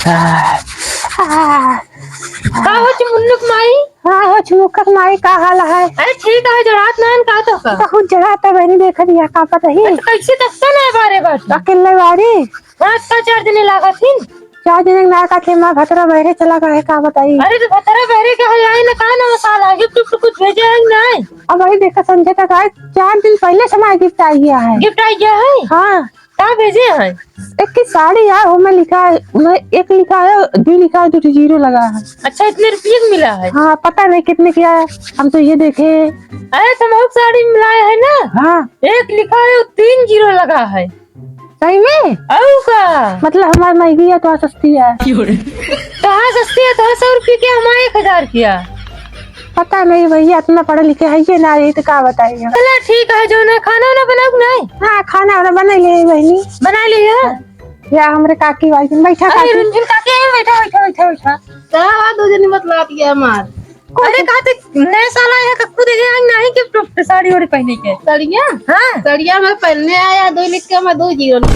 का हो चुमुन्नुक माई? हाँ हो चुमुक्का माई का हाल है? अरे ठीक है जरात नान का तो का बहुत जगह तो मैंने देखा दिया का पता ही कैसे तस्ता ना बारे बात अकेले वारी रात का 4 दिन लगा थी। 4 दिन ना का थे माँ भतरा बहरे चला गए का बताई। अरे तो भतरा बहरे के है ना का ना मसाला गिफ्ट कुछ भेजे है नहीं? अब वही देखा संजय तक आए 4 दिन पहले समय गिफ्ट आ गया है। गिफ्ट आ गया है? हाँ का भेजे है? एक की साड़ी यार वो में लिखा है, मैं एक लिखा है 2 लिखा है 2 जीरो लगा है। अच्छा इतने रुपये मिला है? हाँ पता नहीं कितने किया है, हम तो ये देखे। अरे तमाम साड़ी मिलाया है ना? हाँ एक लिखा है 3 जीरो लगा है। सही में औ का मतलब हमारी महंगी है तो सस्ती है। कहाँ सस्ती है? 100 रुपये की हमारे 1000 किया। पता नहीं भैया इतना पढ़े लिखे है ये ना रही तो क्या बताइए। चला ठीक है जो ना खाना ना बनाऊ नहीं? हाँ खाना वाना बना लिए बहनी बना लिया या हमरे काकी वाई बैठा अरे काकी रुंझुन काके बैठा बैठा बैठा बैठा कहा दो जनी बतला दिया हमार। अरे कहते नए साल आया कक्कू देखे आए नहीं कि साड़ी ओड़ी पहने के सड़िया हाँ सड़िया में पहनने आया 2 लिख के मैं 2 जीरो तो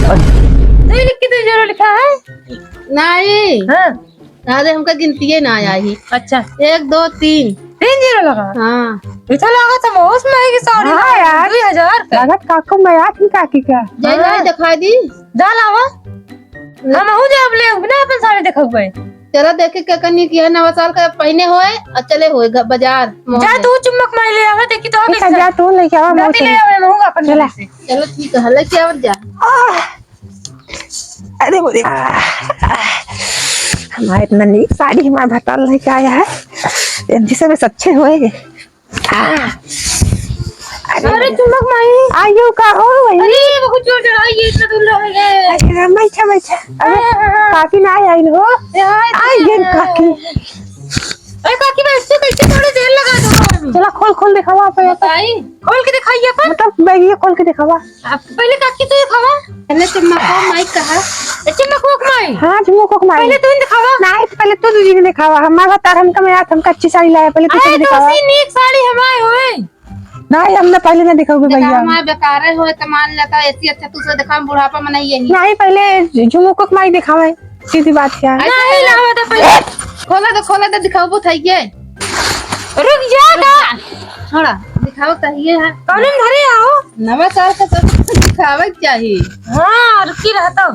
लिख के 2 जीरो लिखा है। नहीं हाँ अरे हमका गिनती ना आया ही। अच्छा 1 2 3 3 जीरो लगा। हाँ इतना लगा था मौस में की साड़ी हाँ यार 2000 का लागत काको मैं याद थी काकी का। जय हाँ। दिखा दी डाल आवा हम हो जाए अब ले ना अपन साड़ी देखबे। चलो देखे क्या करनी किया नवा साल का पहने होए और चले होए बाजार जा तू चुम्बक मार ले आवा देखी तो ठीक है जा तू लेके आवा जाती ले आवे महंगा अपन चला। से। चलो ठीक है हल्ला क्या जा। अरे वो देख हमारे इतना नीक साड़ी हमारे भताल लेके आया है जिसे में अच्छे होएगे। अरे चुम्बक माई आयु का हो वही। अरे बहुत जोर चढ़ाई ये इतना दूर लगे। अरे बैठा बैठा अरे काकी ना आई हो आई गेन काकी। अरे काकी बैठते कैसे थोड़ी देर लगा दो। चला खोल खोल दिखावा पे बताई खोल के दिखाइए अपन मतलब बैगिए खोल के दिखावा। पहले काकी तो दिखावा पहले चमको माइक कहा चुम्बक माई हाँ झुमको को मारी पहले तू दिखावा नहीं तो पहले तू दूजी ने दिखावा हमारा बता हमका मैं याद हमका अच्छी साड़ी लाया पहले तू अरे तो दिखावा। उसी नीक साड़ी हमारे होए नहीं हमने पहले ना दिखाओगे भैया हमारे बेकार होए तो मान लेता ऐसी अच्छा तुझसे दिखा बुढ़ापा में नहीं यही नहीं पहले झुमको को मारी दिखावे सीधी बात क्या है। नहीं लावा था पहले खोला तो दिखाओ थाइए रुक जा का थोड़ा दिखाओ चाहिए है कौन घरे आओ नवा साल का सब दिखावे चाहिए। हां रुकी रहता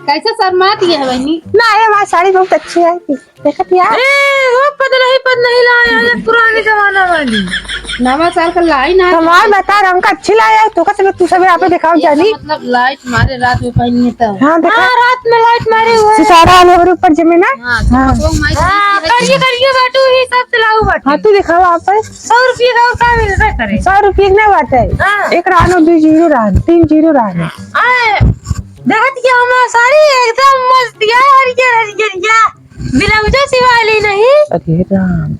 कैसा शर्मा दिया है बहनी नहीं हमारी साड़ी बहुत अच्छी है देखत यार। ए वो पद नहीं लाया ये पुराने जमाना वाली नवा साल का लाइट ना हमार बता हमका अच्छी लाया तो कैसे तू सब यहाँ पे दिखाओ जानी। मतलब लाइट मारे रात में पहनी है तब हाँ देखा हां रात में लाइट मारे हुए सितारा वाले और ऊपर जमे ना। हाँ तो माइक हां करिए बाटू ही सब चलाऊ बाटू। हाँ तू दिखावा आप 100 रुपये का का मिलता करे 100 रुपये ना बाटे हाँ। एक रानो 2 जीरो रान 3 जीरो रान। आए देखत क्या हमारा साड़ी एकदम मस्त है हरिया ब्लाउज सिवाली नहीं अरे राम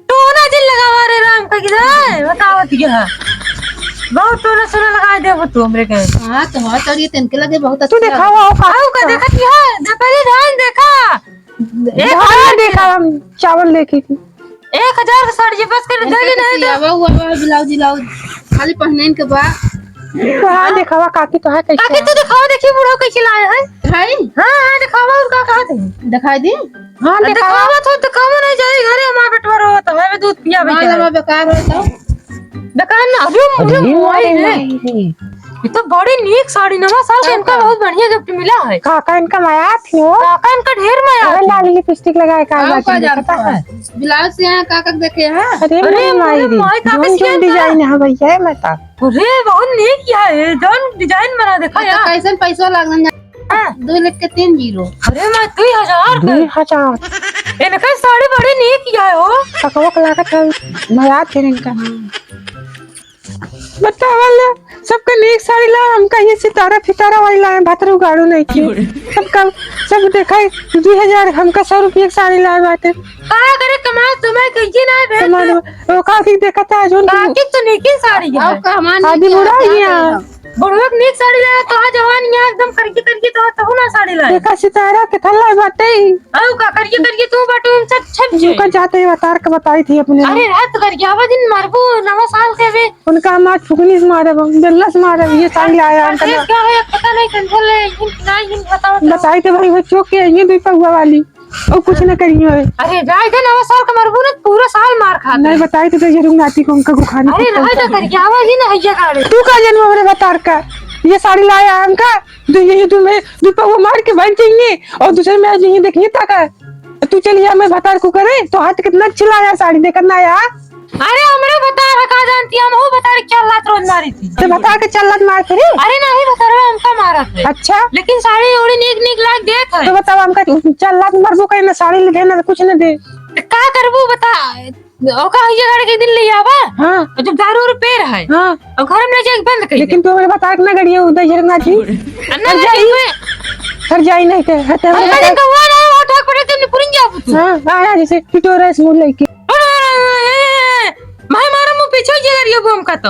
टोना जिल लगावा रे राम का किधर बतावत क्या बहुत टोना सोना लगा दे वो तू हमरे के। हाँ तो हाँ चलिए तिनके लगे बहुत तू अच्छा दिखावा आओ का देखत क्या पहले ध्यान देखा हाँ देखा हम चावल देखी थी 1000 का साड़ी बस कर दे नहीं आवा हुआ ब्लाउज खाली पहनने के बाद तो हाँ दिखावा काकी तो है काकी कैसे तू दिखाओ देखी बुढ़ो कैसे लाए हैं। दिखाई हां दिखावा उनका कहा थे दिखाई दी हाँ दिखावा दिखावा तो दिखावा नहीं जाए घरे हमारा बेटवा रो तो हमें दूध पिया मान बेटे लगा बेकार हो तो दुकान अभी मुझे मोबाइल है ये तो बड़ी नीक साड़ी नवा साल का इनका बहुत बढ़िया गिफ्ट मिला है। काका इनका माया थी वो काका इनका ढेर माया अरे लाल लिपस्टिक लगाए का का बात जानता है ब्लाउज से यहाँ का देखे हैं अरे अरे माई माई काका जोन स्कैन डिजाइन है भैया बता। अरे बहुत नीक किया है जौन डिजाइन बना देखा यार। कैसे पैसा लगन 2 लिख के 3 जीरो अरे मैं 2000 2000 इनका साड़ी बड़ी नीक किया है हो ककवा का लागत है माया थे इनका बतावल सबका नीक साड़ी ला हमका ये सितारा फितारा वाली ला भातर उगाड़ू नहीं की सबका सब देखा 2000 हमका 100 रुपये की साड़ी ला बाटे का करे कमाल तुम्हें कहिए ना भेज तुम्हारे वो काकी देखा था जोन काकी तो नीक साड़ी है का हमारे शादी बुरा गया बुढ़वा के नीक साड़ी लाया तो आ जवान यहाँ एकदम करके तो ना साड़ी लाया देखा सितारा के थल्ला बाटे औ का करके तू बाटू हम सब छप जे उनका जाते बता के बताई थी अपने अरे रात करके आवा दिन मारबू नवा साल के वे उनका हम आज फुकनी से मारे बेल्ला से मारे ये साड़ी लाया अरे अंकल क्या है पता नहीं कंट्रोल है नहीं बताओ बताई तो भाई बच्चों के ये भी पगुआ वाली और कुछ न करियो अरे जाए थे नवा साल का मारबू ना पूरा साल मार खा नहीं बताई तो जरूर नाती को उनका गुखानी अरे रात करके आवा जी ना हैया गाड़ी तू का जन्म हमरे बता का ये साड़ी लाया हमका तो ये तुम्हें दीपक मार के बन चाहिए और दूसरे में आज ये देखिए तक तू चलिए मैं बता को करे तो हाथ कितना चिल्लाया साड़ी देखकर ना यार अरे हमरे बता रखा जानती हम हो बता रहे क्या लात रोज मारी थी तो बता के चल मार फिर अरे नहीं बता रहे हमका मारा थे अच्छा लेकिन साड़ी ओड़ी नीक लाग देत है तो बताओ हमका चल लाख मरबो कहीं ना साड़ी ले ना कुछ न दे का करबू बता ओका हैया गाड़ी के दिन ले आवा हाँ जब दारू और पेड़ है हाँ और घर में जाके बंद कर लेकिन तू मेरे बता के ना गड़िया उधर झरना थी अन्ना हर जाई नहीं के हते अरे का हुआ ना वो ठोक पड़े तुमने पुरिन जा तू हां आया जैसे पिटोरा स्मूल लेके मैं मारा मुंह पीछे जे करियो हम कहता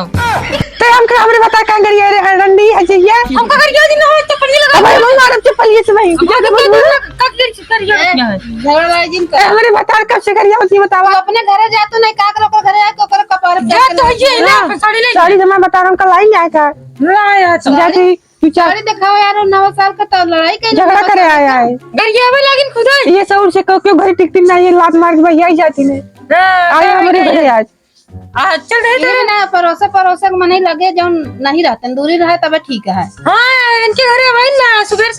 तो हम के हमरे बता का गड़िया रे रंडी है जइया हम का करियो दिन हो चप्पल लगा भाई मैं मारब चप्पल ये से भाई ज्यादा मत बोल कब दिन करियो झगड़ा लड़ाई जिन कर हमरे बता कब से करिया होती बतावा अपने घरे जा तो नहीं का कर ओकर घरे आके ओकर कपार पे जा तो ये ना साड़ी ले साड़ी मैं बता रहा हूं कल आई आया का लाया जाके तू चार साड़ी दिखाओ यार नवा साल का तो लड़ाई के झगड़ा करे आया है गरिया में लेकिन खुदा ये सौर से क्यों घर टिकती नहीं ये लात मार के भैया ही जाती ने आए हमारे घरे आज चल रहे ये ना परोसे के मन ही लगे जो नहीं रहते दूरी रहे तब ठीक है हां इनके घरे भाई ना सुबह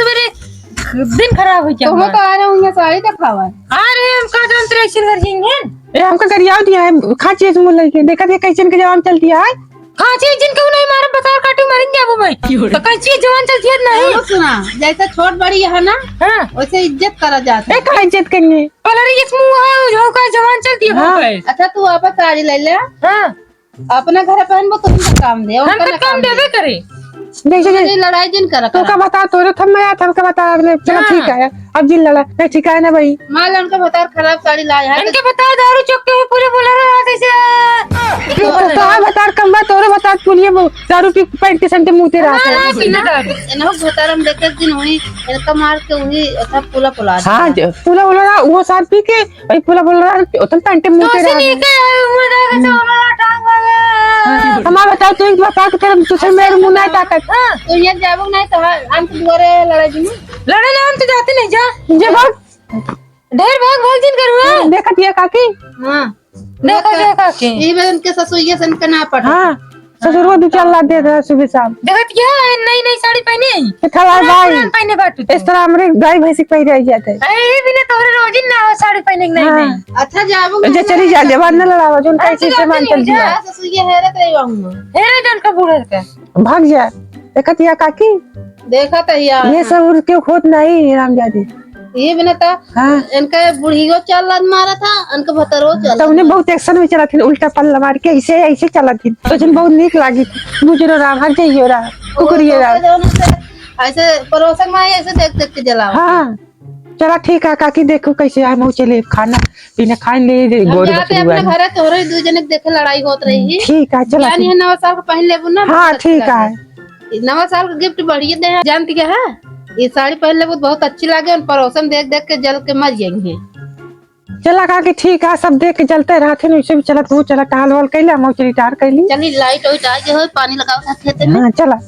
दिन खराब हो तुम तो आ रहे होंगे साड़ी दिखावा अरे हम का जानते रहे घर जाएंगे ए हमका गरिया दिया है खाची से मुल्ला के देखा कैसे के जवान चलती है हां जी जिनको नहीं मार बता काटू मारेंगे अब मैं तो कैसी जवान चलती है नहीं सुना जैसे छोट बड़ी है ना हां वैसे इज्जत करा जाता ए का इज्जत करनी पलरी इस मुंह है जो का जवान चलती है हाँ। अच्छा तू वापस साड़ी ले ले हां अपने घर पहनबो तो तुमको काम दे हम तो काम देबे करे देखिए नहीं लड़ाई जिन कर तो का बता तोरे थम मैं था का बता चलो ठीक है अब जिन लड़ा नहीं ठीक है ना भाई माल उनका बता खराब साड़ी लाया है इनके बता दारू चौक के पूरे बोला रहा ऐसे तो बता कम बात तोरे बता पुलिए दारू पी पैंट के संटे मुंह ते रहते हां पीना दारू इनको भतारम देखे दिन हुई इनका मार के हुई अच्छा पुला हां पुला बोल रहा वो साथ पी के भाई पुला बोल रहा तो पैंट मुंह ते तो रहते नहीं के मुंह दागा चोला टांग वाला हमारा बता तू एक बता के तेरे तुझे मेरे मुंह नहीं ताकत तो ये जाबो नहीं तो हम तो दुआरे लड़ाई जिन लड़े ना हम तो जाते नहीं जा जे भाग ढेर भाग दिन करूंगा देखत ये काकी हां देखा के ये में उनके ससुइया सन का ना पड़ा हां ससुर वो 2-4 लाख दे रहा सुबह शाम देखत क्या नई साड़ी पहनी है थला भाई पुरान पहने बाटू इस तरह हमरे गाय भैंसी पहन रह जाते अरे बिना तोरे रोज ना साड़ी पहने के नहीं अच्छा जाबो जे चली जा जवान न लड़ावा जोन कैसे से मान चल दिया ससुइया हेरे ते आऊंगा हेरे जन का बूढ़ा का भाग जा देखत या काकी देखा तो यार ये सब उड़ के खोद नहीं रामजादी ये बिना था हाँ इनका बुढ़ियो चल मारा था इनका भतरो चल तो उन्हें बहुत एक्शन में चला थी उल्टा पल्ला मार के ऐसे चला थी तो जन बहुत नीक लागी गुजरो रहा भाग जाइयो रहा कुकरिए रहा ऐसे परोसक में ऐसे देख के जलाओ हाँ चला ठीक है काकी देखो कैसे है मुँह चले खाना पीना खाए ले गोर जाते अपने घर तोरे दो जने देखे लड़ाई होत रही ठीक है चला यानी है नवा साल को पहन लेबू ना हाँ ठीक है नवा साल का गिफ्ट बढ़िया दे जानती क्या है ये साड़ी पहन ले बहुत अच्छी लगे और पड़ोसन देख के जल के मर जाएंगे चला काकी ठीक है सब देख के चलते रहते न वैसे भी चला तू चला टहल वहल कैला मौचरी टार कैली चलिए लाइट वाइट आ गई हो पानी लगाओ खेते में हाँ चला